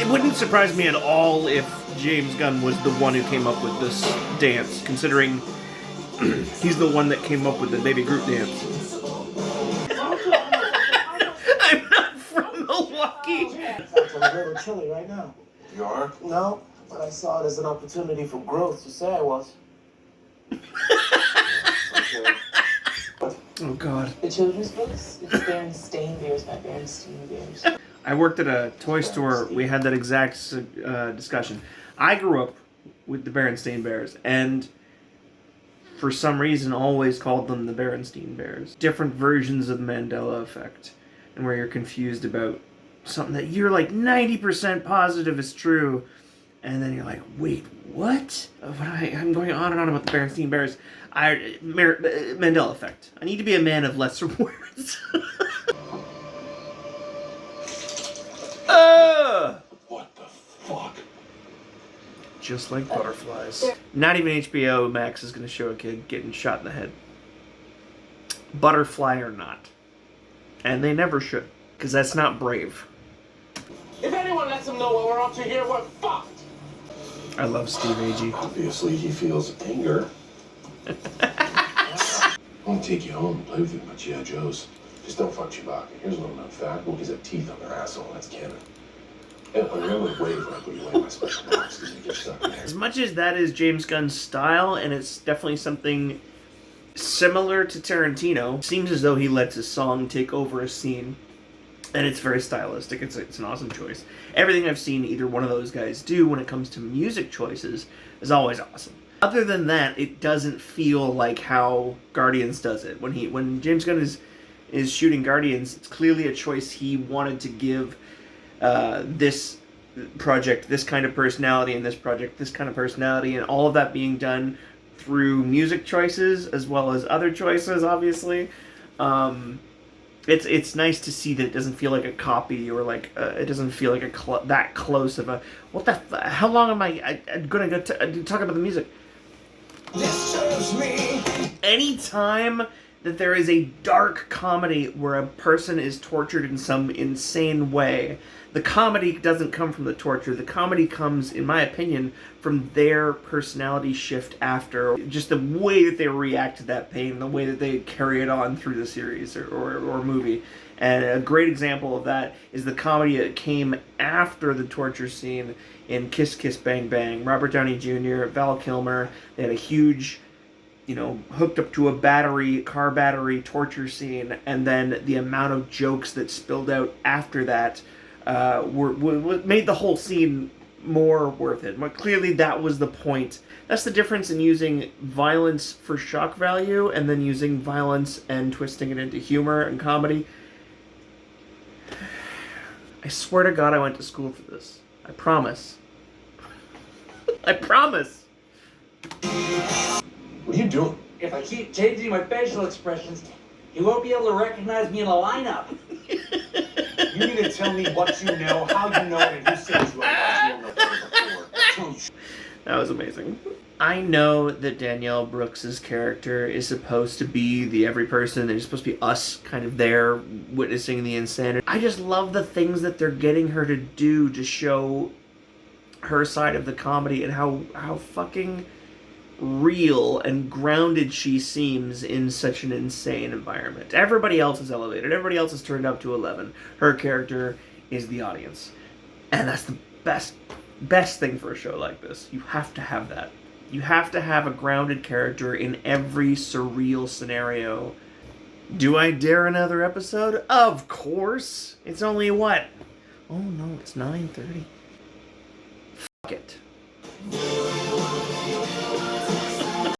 It wouldn't surprise me at all if James Gunn was the one who came up with this dance, considering he's the one that came up with the Baby Groot dance. I'm not from Milwaukee. It's a little chilly right now. You are? No, but I saw it as an opportunity for growth. You say I was. Okay. Oh, God. The children's books? It's Berenstain Bears by Berenstain Bears. I worked at a toy store. We had that exact discussion. I grew up with the Berenstain Bears, and for some reason always called them the Berenstain Bears. Different versions of the Mandela effect, and where you're confused about something that you're like 90% positive is true, and then you're like, wait, what? I'm going on and on about the Berenstain Bears. Mandela effect. I need to be a man of lesser words. What the fuck? Just like butterflies. Not even HBO Max is going to show a kid getting shot in the head. Butterfly or not. And they never should, because that's not brave. If anyone lets them know what we're up to here, we're fucked! I love Steve Agee. Obviously, he feels anger. I want to take you home and play with you with my G.I. Joes. Just don't fuck Chewbacca. Here's a little known fact. Wookiees have teeth on their asshole. That's canon. And remember to wave when I put you away in my special box because you get stuck in there. As much as that is James Gunn's style, and it's definitely something similar to Tarantino, seems as though he lets his song take over a scene, and it's very stylistic. It's an awesome choice. Everything I've seen either one of those guys do when it comes to music choices is always awesome. Other than that, it doesn't feel like how Guardians does it. When James Gunn is shooting Guardians, it's clearly a choice he wanted to give this project this kind of personality, and this project this kind of personality, and all of that being done through music choices as well as other choices, obviously. It's nice to see that it doesn't feel like a copy, or like it doesn't feel like that close of a how long am I gonna go talk about the music? This serves me. Anytime that there is a dark comedy where a person is tortured in some insane way, the comedy doesn't come from the torture. The comedy comes, in my opinion, from their personality shift after. Just the way that they react to that pain, the way that they carry it on through the series or movie. And a great example of that is the comedy that came after the torture scene in Kiss Kiss Bang Bang. Robert Downey Jr., Val Kilmer, they had a huge, hooked up to a car battery torture scene, and then the amount of jokes that spilled out after that made the whole scene more worth it. But clearly that was the point. That's the difference in using violence for shock value and then using violence and twisting it into humor and comedy. I swear to God I went to school for this. I promise. I promise. What are you doing? If I keep changing my facial expressions, he won't be able to recognize me in a lineup. You need to tell me what you know, how you know it, and who sent you up. That was amazing. I know that Danielle Brooks's character is supposed to be the every person, and it's supposed to be us kind of there witnessing the insanity. I just love the things that they're getting her to do to show her side of the comedy, and how fucking real and grounded she seems in such an insane environment. Everybody else is elevated. Everybody else is turned up to 11. Her character is the audience. And that's the best thing for a show like this. You have to have that. You have to have a grounded character in every surreal scenario. Do I dare another episode? Of course. It's only what? Oh no, it's 9:30. Fuck it.